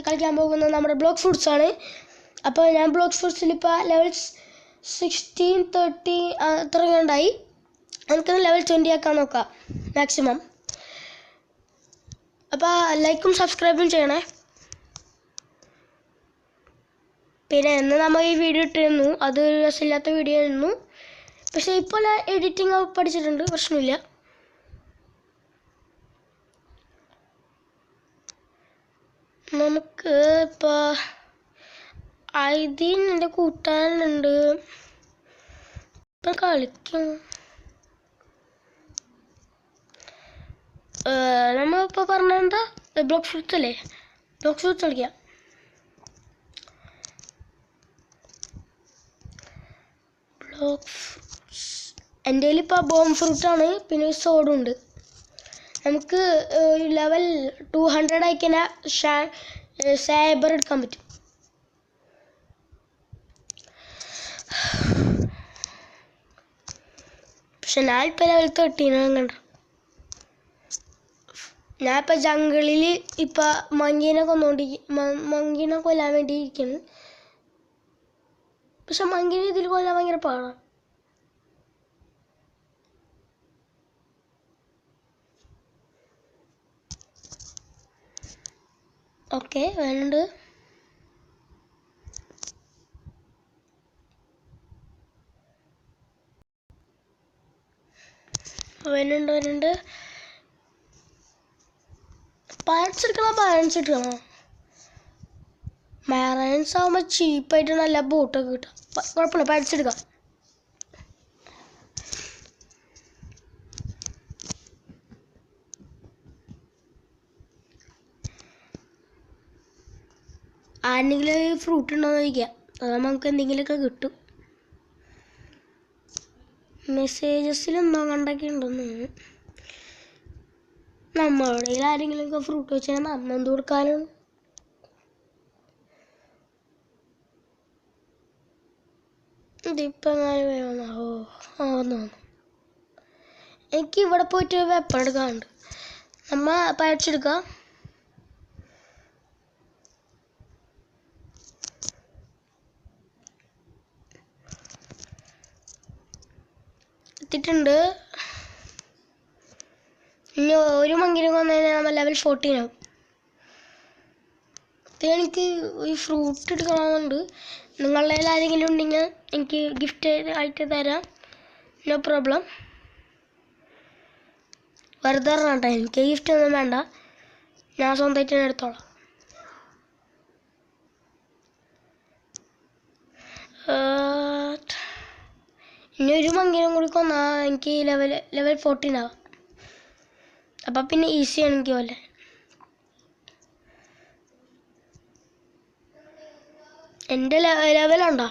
കളിക്കാൻ പോകുന്നത് നമ്മുടെ ബ്ലോക്ക് ഫ്രൂട്ട്സ് ആണ്. അപ്പോൾ ഞാൻ ബ്ലോക്ക് ഫ്രൂട്ട്സിൽ ഇപ്പോൾ ലെവൽ 16, 30 അത്ര ഉണ്ടായി. നമുക്ക് ലെവൽ 20 ആക്കാൻ നോക്കാം മാക്സിമം. അപ്പോൾ ലൈക്കും സബ്സ്ക്രൈബും ചെയ്യണേ. പിന്നെ എന്ന് നമ്മൾ ഈ വീഡിയോ ഇട്ടിരുന്നു, അത് രസമില്ലാത്ത വീഡിയോ ആയിരുന്നു. പക്ഷേ ഇപ്പോൾ എഡിറ്റിംഗ് പഠിച്ചിട്ടുണ്ട്, പ്രശ്നമില്ല. നമുക്ക് ഇപ്പോൾ ഐദീൻ എൻ്റെ കൂട്ടുകാരനുണ്ട്, ഇപ്പം കളിക്കും. നമ്മളിപ്പോൾ പറഞ്ഞെന്താ ബ്ലോക്ക് ഫ്രൂട്ട്സ് അല്ലേ, ബ്ലോക്ക് ഫ്രൂട്ട്സ് കളിക്കാം. ബ്ലോക്ക് ഫ്രൂട്ട്സ് എൻ്റെ കയ്യിലിപ്പോൾ ബോം ഫ്രൂട്ടാണ്, പിന്നെ ഒരു സോഡും ഉണ്ട്. നമുക്ക് ലെവൽ 200 ആയിക്കഴിഞ്ഞാൽ സാബർ എടുക്കാൻ പറ്റും. പക്ഷെ ഞാനിപ്പോൾ ലെവൽ 13 കണ്ട. ഞാനിപ്പോൾ ജംഗിളിൽ ഇപ്പം മങ്കീനെ കൊല്ലാൻ വേണ്ടി ഇരിക്കുന്നു. പക്ഷെ മങ്കീനെ ഇതിൽ കൊല്ലാൻ ഭയങ്കര പാടാണ്. ഓക്കെ, വേണ്ട. വരുന്നുണ്ട്. പാരൻസ് എടുക്കണം. പാരൻസ് ആകുമ്പോൾ ചീപ്പായിട്ട് നല്ല ബോട്ടൊക്കെ കിട്ടാം. കുഴപ്പമില്ല, പാരൻസ് എടുക്കാം. ആരെങ്കിലും ഫ്രൂട്ട് ഉണ്ടോയെന്ന് ചോദിക്കാം, അതാകുമ്പോൾ നമുക്ക് എന്തെങ്കിലുമൊക്കെ കിട്ടും. മെസ്സേജസിൽ എന്തോ കണ്ടൊക്കെ ഉണ്ടെന്ന്. നമ്മളുടെ ആരെങ്കിലുമൊക്കെ ഫ്രൂട്ട് വെച്ചാൽ നമ്മൾ എന്ത് കൊടുക്കാനാണ്? ഇതിപ്പോൾ വന്നു. എനിക്ക് ഇവിടെ പോയിട്ട് വെപ്പൺ എടുക്കാറുണ്ട്. നമ്മൾ പയച്ചെടുക്കാം. എത്തിയിട്ടുണ്ട്. ഇനി ഒരു മങ്കിനെ കൊന്നതിന് നമ്മൾ ലെവൽ 14 ആവും. എനിക്ക് ഈ ഫ്രൂട്ട് എടുക്കണമെന്നുണ്ട്. നിങ്ങളുടെ കയ്യിൽ ആരെങ്കിലും ഉണ്ടെങ്കിൽ എനിക്ക് ഗിഫ്റ്റ് ആയിട്ട് തരാം, നോ പ്രോബ്ലം. വെറുതെ പറഞ്ഞാട്ടോ, എനിക്ക് ഗിഫ്റ്റ് ഒന്നും വേണ്ട, ഞാൻ സ്വന്തമായിട്ട് തന്നെ എടുത്തോളാം. ഇനി ഒരു മങ്കിനും കൂടി കൊന്നാൽ എനിക്ക് ലെവൽ 14 ആവാം. അപ്പം പിന്നെ ഈസിയാണ് എനിക്ക് പോലെ. എൻ്റെ ലെവലുണ്ടോ?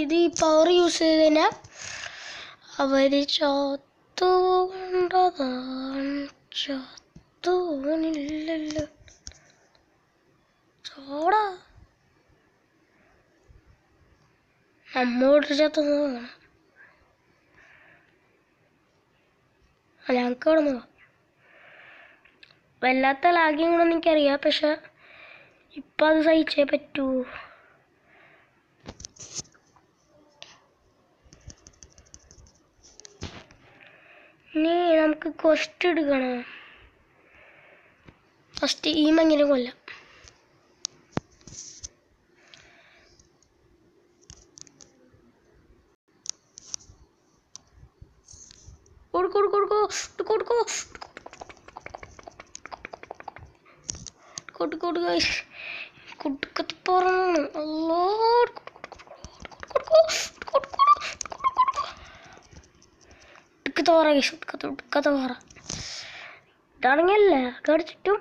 ഇത് ഈ പവർ യൂസ് ചെയ്ത് കഴിഞ്ഞാൽ അവർ ചത്തുകൊണ്ടതാണില്ലല്ലോ. ചോടാ നമ്മോട് ചത്തുന്നതാണ്. ഞങ്ങൾക്ക് ഇവിടെ നിന്ന് വല്ലാത്ത ലാഗ്യം കൂടെ എനിക്കറിയാം, പക്ഷെ ഇപ്പം അത് സഹിച്ചേ പറ്റൂ. ഇനി നമുക്ക് ക്വസ്റ്റ് എടുക്കണം. ഫസ്റ്റ് ഈ മങ്ങിനെ കൊല്ലാം. കൊടുക്കത്ത് പറഞ്ഞു. അല്ലോ കഥ പറ ഇതാണെങ്കിലല്ലേ കടിച്ചിട്ടും.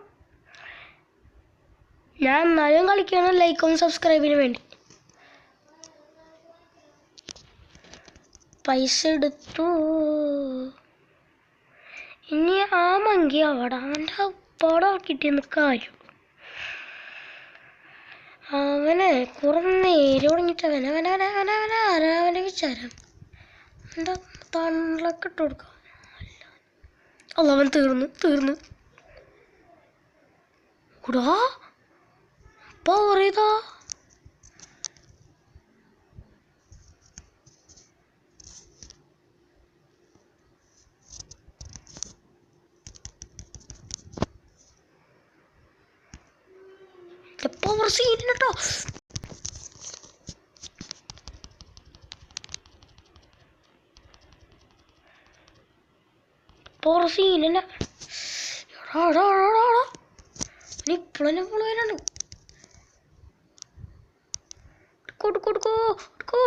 ഞാൻ എന്നാലും കളിക്കണം ലൈക്കും സബ്സ്ക്രൈബിന് വേണ്ടി. പൈസ എടുത്തു. ഇനി ആ മങ്കി അവിടെ അവൻ്റെ അപ്പാടെ കിട്ടിയെന്ന് കാര്യം. അവനെ കുറെ നേരം തുടങ്ങിയിട്ട് അവൻ്റെ വിചാരം എന്താ തണ്ടലൊക്കെ ഇട്ട് കൊടുക്കാം. അല്ല അവൻ തീർന്ന് കൂടാ പവർ ചെയ്താ. പവർ സീൻ കേട്ടോ. പവർ സീനല്ല ഇപ്പോഴെന്നെ ഫോളോ ചെയ്യാനുണ്ട്. കൊടുക്കോ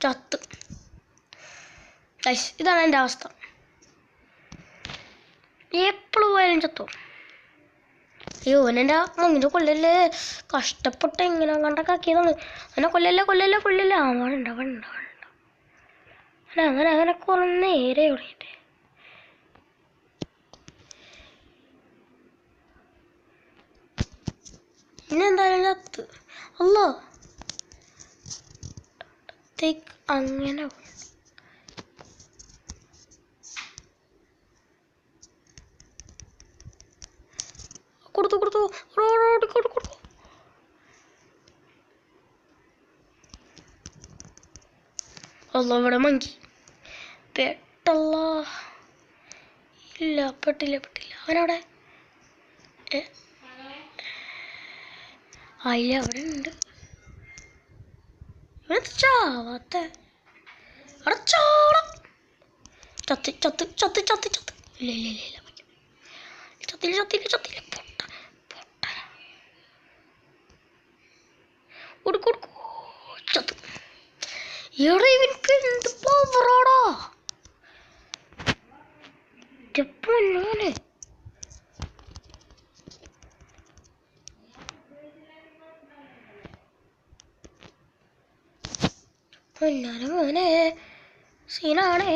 ചത്ത്. ഇതാണ് എൻ്റെ അവസ്ഥ. എപ്പോഴും പോയാലും ചത്തോ. അയ്യോ എൻ്റെ മങ്ങിൻ്റെ കൊല്ലല്ലേ, കഷ്ടപ്പെട്ട് എങ്ങനെ കണ്ടൊക്കെ ആക്കിയതാണ്. അവനെ കൊല്ലല്ല അങ്ങനെ കുറെ നേരെ തുടങ്ങിയിട്ട്. ഇന്നെന്തായാലും ചത്ത്. അല്ലോ അങ്ങനെ കൊടുത്തു. അല്ലോ ഇവിടെ മങ്കി പെട്ടല്ല. ഇല്ല പെട്ടില്ല. അവനവിടെ അല്ല അവിടെ ഉണ്ട്. ചാവാത്ത അവിടെ ചോളം ചത്ത്. ഇല്ല ചത്തില്ല. പൊട്ട ചത്ത്. എവിടെ ഇവർക്ക് എന്ത് പവറാടാ. പൊന്നോനെ മോനെ സീനാണേ.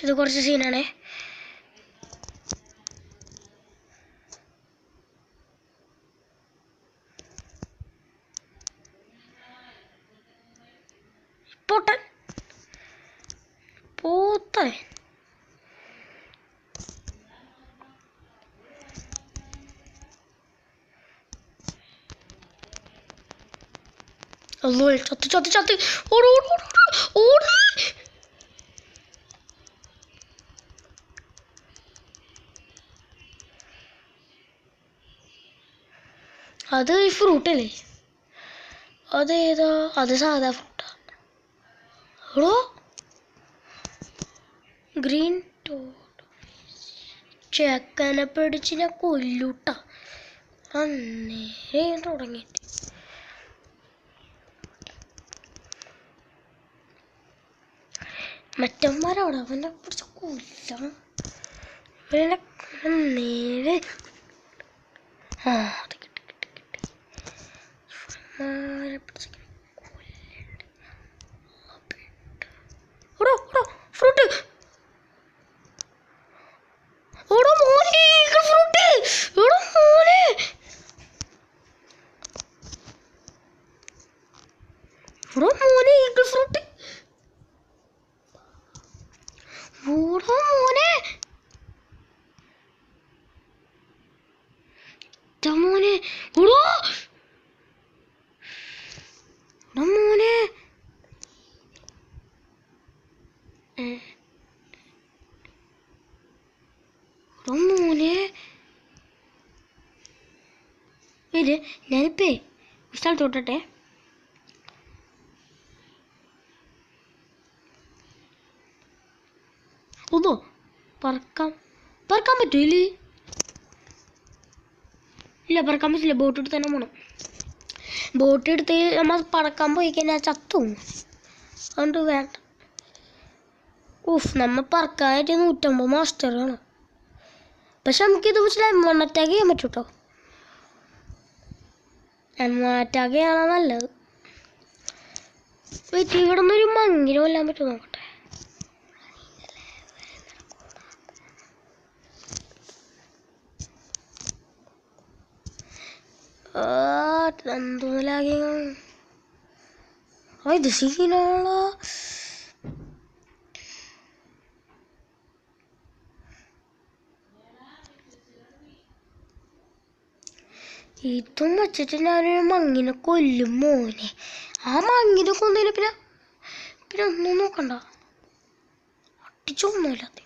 ഇത് കുറച്ച് സീനാണേ. പോത്ത അല്ലോ ചത്ത്. ഓട്. അത് ഈ ഫ്രൂട്ടല്ലേ? അതേതാ? അത് സാധാ ഫ്രൂട്ടാ. എടോ ഗ്രീൻ ടോട്ട് ചെക്കനെ പിടിച്ച് ഞാൻ കൊല്ലൂട്ട. അന്നേരം തുടങ്ങിയിട്ട് മറ്റന്മാരവിടെ അവനെ പിടിച്ച് കൊല്ലാം. ഇവനെ നേരെ അത് കിട്ടി. ഫ്രൂട്ട് മോനെ ഈഗിൾ ഫ്രൂട്ട്. മോനെ മോനെ മോനെ മോനെ ഇത് ഞാനിപ്പേ സ്ഥലത്ത് വിട്ടട്ടെ. ഒന്നോ പറക്കാൻ പറ്റൂല്ലേ? ഇല്ല, പറക്കാൻ പറ്റില്ല. ബോട്ട് എടുത്ത് തന്നെ പോകണം. ബോട്ട് എടുത്ത് നമ്മൾ പറക്കാൻ പോയി കഴിഞ്ഞാൽ ചത്തും. അതുകൊണ്ട് വേണ്ട. നമ്മൾ പറക്കാനായിട്ട് 150 മാസ്റ്ററാണ്. പക്ഷെ നമുക്കിത് വെച്ചാൽ M1 അറ്റാക്ക് ചെയ്യാൻ പറ്റും കേട്ടോ. M1 അറ്റാക്ക് ചെയ്യാനാണ് നല്ലത്. ഇവിടെ നിന്നൊരു മങ്ങിന് കൊല്ലാൻ പറ്റും നോക്കട്ടെ. എന്തോലാകെ ഇത് സീനാണോ? ഇതും വെച്ചിട്ട് ഞാനൊരു മങ്ങിനെ കൊല്ലും മോനെ. ആ മങ്ങിനെ കൊന്നതിന് പിന്നെ ഒന്നും നോക്കണ്ട, അടിച്ചൊന്നുമില്ലാത്ത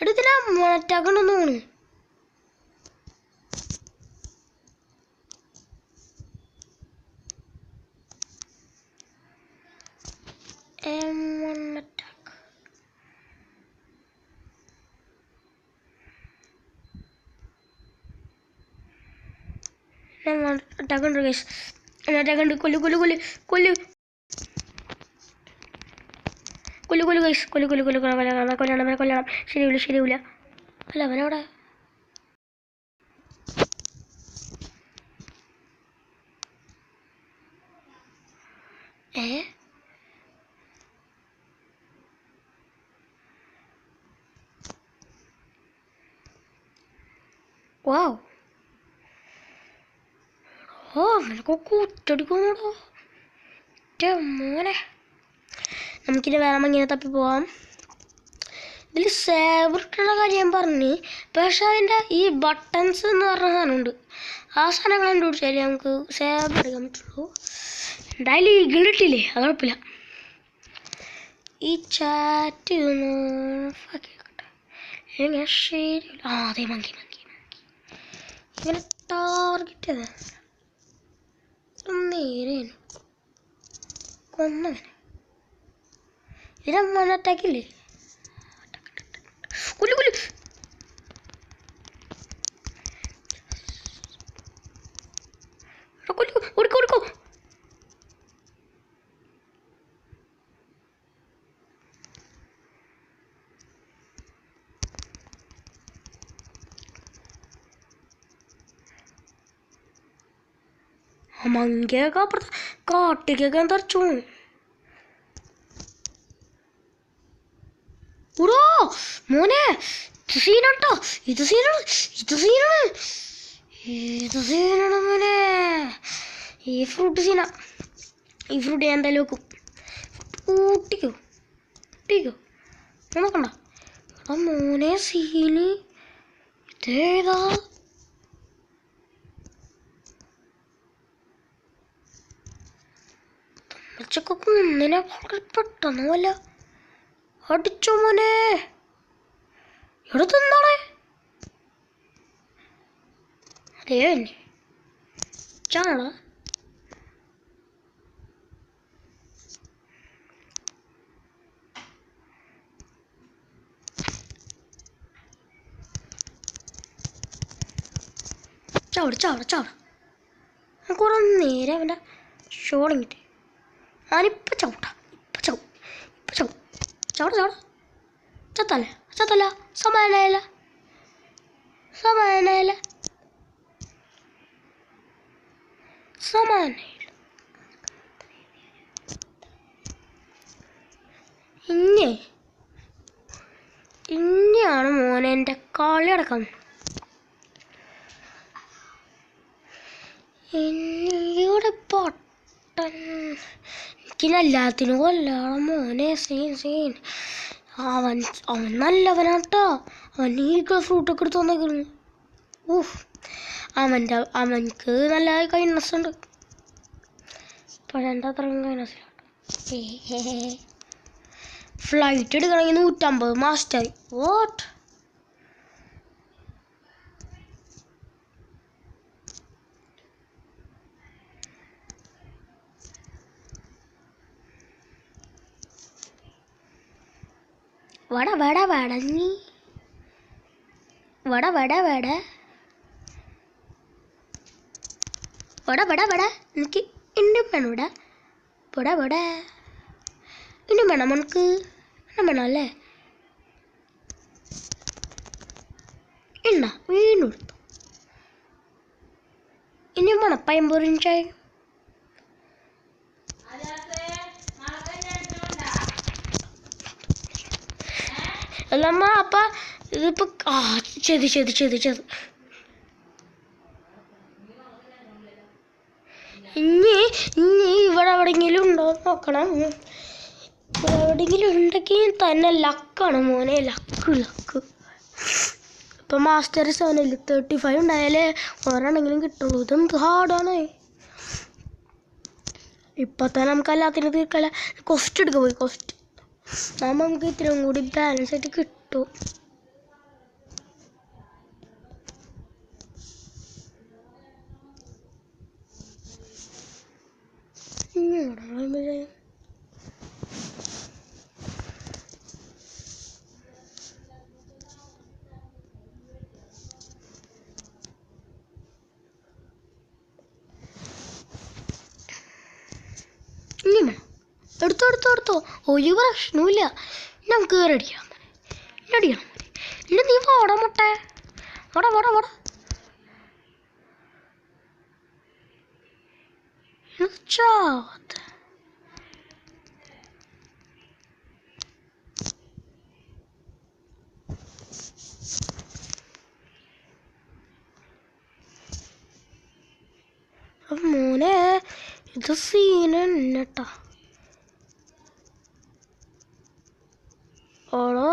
എടുത്തില്ല. അറ്റാക്കണ്ടെന്ന് തോന്നുന്നു. M1 attack. Attack ഉണ്ട് guys. Attack ഉണ്ട്. കൊല്ലു guys. കൊല്ലണം. ശരിയാവില്ല. അല്ല അവനവിടെ. വാവ്. അവനൊക്കെ കൂറ്റടിക്കുന്നോ മോനെ. നമുക്കിനി വേറെ മങ്ങിനെ തപ്പി പോവാം. ഇതിൽ സേവർ ഇട്ടുള്ള കാര്യം ഞാൻ പറഞ്ഞു. പക്ഷെ അതിൻ്റെ ഈ ബട്ടൺസ് എന്ന് പറഞ്ഞ സാധനമുണ്ട്. ആ സാധനം കണ്ടുപിടിച്ചാലേ നമുക്ക് സേവർ എടുക്കാൻ പറ്റുള്ളൂ. എന്തായാലും ഈഗിൾ ഇട്ടില്ലേ, അത് കുഴപ്പമില്ല. ഈ ചാറ്റ് ഇങ്ങനെ ശരിയല്ല. അതെ മങ്കി ഇങ്ങനെ ടാർഗറ്റ് ചെയ്ത നേരെ കൊന്നവനെ. ഇതിന് അറ്റാക്കില്ലേ? കൊല്ലു ഓടിക്കോ. മങ്കിയൊക്കെ അപ്പുറത്ത് കാട്ടിക്കൊക്കെ തറച്ചു. ഉടോ മോനെ, ഇത് സീനാണ് മോനെ. ഈ ഫ്രൂട്ട് ഞാൻ എന്തായാലും വെക്കും. ഊട്ടിക്കോ നോക്കണ്ട. മോനെ സീന് ഇതേതാ? കുന്നിനെ പെട്ടെന്ന് വല്ല അടിച്ചോ മോനെ. എടുത്തെന്താണ് അതേ ചാണ ചാവട കുറെ നേരം അവൻ്റെ ഷോളിങ്ങിട്ട് ഞാനിപ്പോൾ ചാവട ചത്തല്ല സമാനായില്ല. ഇനിയാണ് മോനെ എൻ്റെ കളി അടക്കം. ഇവിടെ പൊട്ടൻ എനിക്കെല്ലാത്തിനും കൊല്ലാണ് മോനെ. സീൻ അവൻ നല്ലവനാട്ടോ. അവൻ ഈഗിൾ ഫ്രൂട്ടൊക്കെ എടുത്ത് വന്നേക്കുന്നു. അവൻക്ക് നല്ല കൈനസ് ഉണ്ട്. പഴൻ്റെ അത്രയും കൈനസ്. ഫ്ലൈറ്റ് എടുക്കണമെങ്കിൽ 150 മാസ്റ്റർ. വാട്ട്? വട വട വടഞ്ഞി വട വട വട വട വട വട എനിക്ക് ഇന്നും വേണം ഇവിടെ വട വട ഇന്നും വേണം നമുക്ക് ഇന്നും വേണം അല്ലേ ഇണ്ണ വീണ്ടും എടുത്തു ഇനിയും വേണം പയമ്പൂരിഞ്ചായി അല്ലമ്മ അപ്പ ഇതിപ്പോ ചെയ്ത് ഇനി ഇവിടെ എവിടെയെങ്കിലും ഉണ്ടോ നോക്കണം ഇവിടെ എവിടെയെങ്കിലും ഉണ്ടെങ്കിൽ തന്നെ ലക്കാണ് മോനെ ലക്ക് ഇപ്പം മാസ്റ്റർ 7 35 ഉണ്ടായാലേ ഒരെണ്ണെങ്കിലും കിട്ടുള്ളൂ ഇതെന്ത് ഹാർഡാണ് ഇപ്പം തന്നെ നമുക്ക് എല്ലാത്തിനും തീർക്കല്ല കോസ്റ്റ് എടുക്കാൻ പോയി കോസ്റ്റ് നമുക്ക് ഇത്രയും കൂടി ബാലൻസ് ആയിട്ട് കിട്ടും എടുത്തോ ഒരു പ്രശ്നവുമില്ല നമുക്ക് റെഡിയാം റെഡിയാണ് ഇല്ല നീ വാടാ മുട്ടേ വാടാ ചാവത്ത് മോനെ ഇത് സീനട്ടാ ഓളോ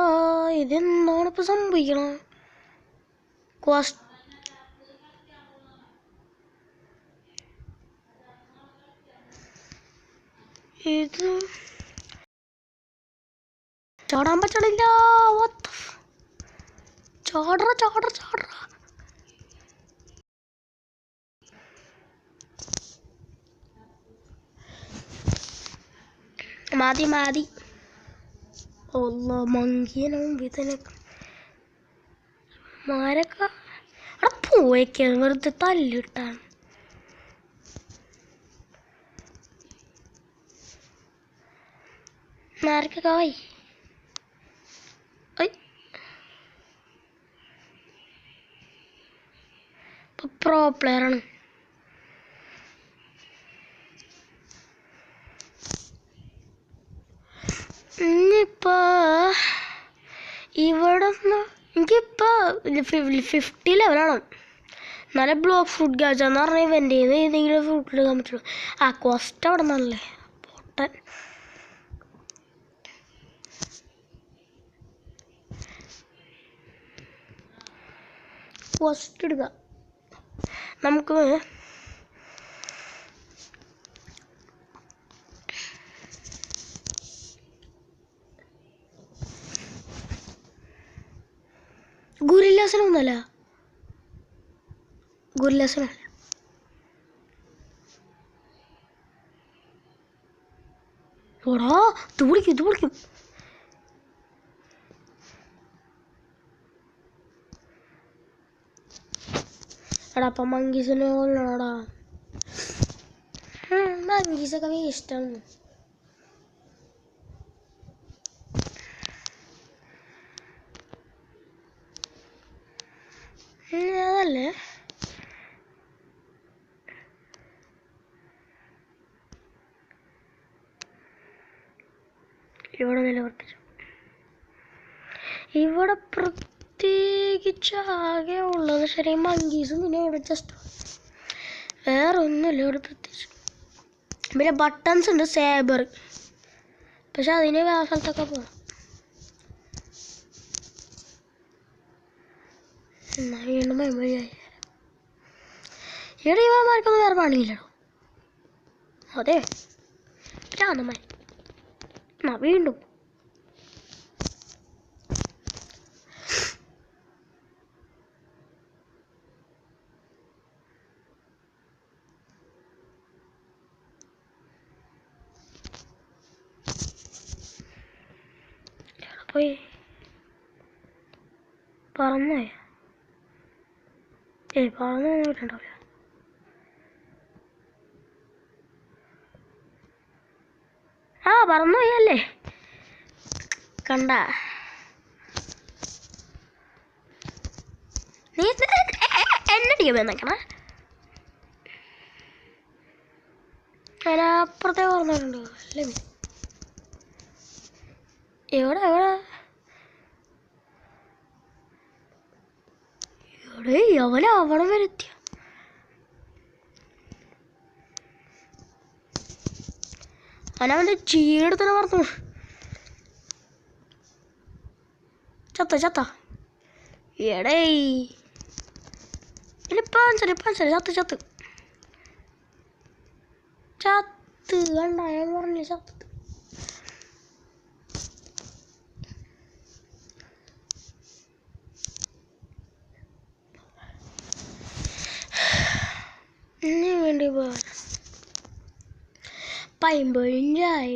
ഇതെന്താണ് ഇപ്പൊ സംഭവിക്കണം ഇത് ചാടാൻ പറ്റണില്ല ചാടറ മതി മങ്കിയനും ഇതിനൊക്കെ മാരൊക്കെ അവിടെ പോയേക്കാണ് വെറുതെ തല്ലിട്ടാണ് മാരൊക്കെ ആയി ഇപ്പൊ പ്രോ പ്ലെയറാണ് ഇനിയിപ്പോ ഇവിടെ എനിക്കിപ്പോ 50 ലെവലാണ് നല്ല ബ്ലോക്ക് ഫ്രൂട്ട് ഗാജാന്ന് പറഞ്ഞ ഇവൻ്റെ ഏതെങ്കിലും ഫ്രൂട്ട് എടുക്കാൻ പറ്റുള്ളൂ കോസ്റ്റ് അവിടെ നല്ലേ പൊട്ടൻ കോസ്റ്റ് എടുക്കാം നമുക്ക് ഗുരില്ലാസനൊന്നല്ല ഓടാ ഇത് വിളിക്കും എടാ അപ്പം മങ്കീസിനെ കൊല്ലണടാ മങ്കീസൊക്കെ വേസ്റ്റാണ് അതല്ലേ ഇവിടെ നിലവർത്തിച്ചു ഇവിടെ പ്രത്യേകിച്ച് ആകെ ഉള്ളത് ശരി മങ്കീസും പിന്നെ ഇവിടെ ജസ്റ്റ് വേറെ ഒന്നുമില്ല ഇവിടെ പ്രത്യേകിച്ച് പിന്നെ ബട്ടൺസ് ഉണ്ട് സേബർ പക്ഷെ അതിന് വേറെ സ്ഥലത്തൊക്കെ പോകണം എന്നാ വീണ്ടും മെമ്മറിയായി ഇവിടെ ഇവന്മാർക്കൊന്നും വേറെ പണിയില്ലടോ അതെ ഭ്രാന്തന്മാർ എന്നാ വീണ്ടും പോയി പറന്നോയ പറന്നു പോയിട്ടുണ്ടാവില്ല. പറന്നു പോയല്ലേ കണ്ട. നീ എന്നടിക്കാൻ വന്നേക്കണ? അതിനപ്പുറത്തേ പറഞ്ഞിട്ടുണ്ട് അല്ലേ? എവിടെ എവിടെ എവിടെ അവനെ അവിടെ വരെത്തിയ അവനവൻ്റെ ചീടത്തന്നെ പറഞ്ഞു. ചത്ത എടേ ഇപ്പം ചത്ത് കണ്ട ഞാൻ പറഞ്ഞു ചത്ത്. ഇനി വേണ്ടി പൈമ്പൊഴിഞ്ചായി.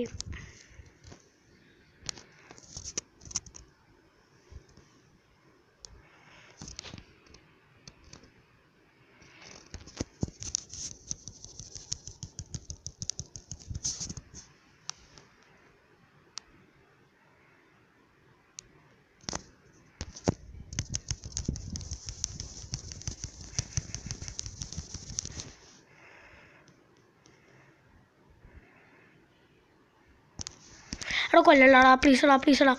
എടാ കൊല്ലടാ പ്ലീസടാ.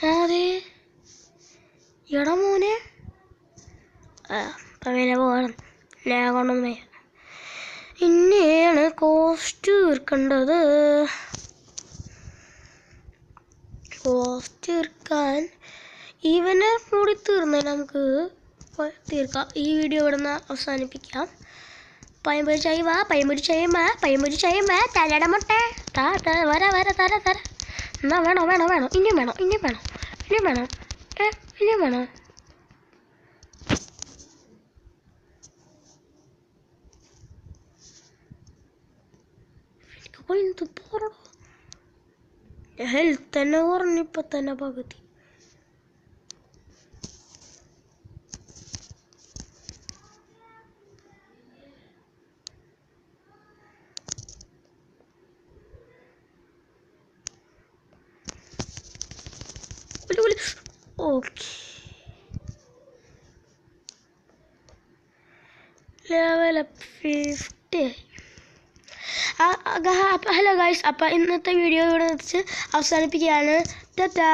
അതെ എടാ മോനെ വില പോകണം. ഞാൻ കൊണ്ടൊന്നും വയ്യ. ഇന്നെയാണ് കോസ്റ്റ് തീർക്കേണ്ടത്. കോസ്റ്റ് തീർക്കാൻ ഇവനെ കൂടി തീർന്നാൽ നമുക്ക് തീർക്കാം. ഈ വീഡിയോ ഇവിടെ നിന്ന് അവസാനിപ്പിക്കാം. പയമ്പൊരി ചായ തലയുടെ മുട്ട വര തര. എന്നാ വേണോ ഇനിയും വേണോ ഹെൽത്ത് തന്നെ കുറഞ്ഞിപ്പോ തന്നെ പകുതി. Okay level 50. ഹലോ ഗൈസ്, അപ്പോൾ ഇന്നത്തെ വീഡിയോ ഇവിടെ വെച്ച് അവസാനിപ്പിക്കുകയാണ്. ടാറ്റാ.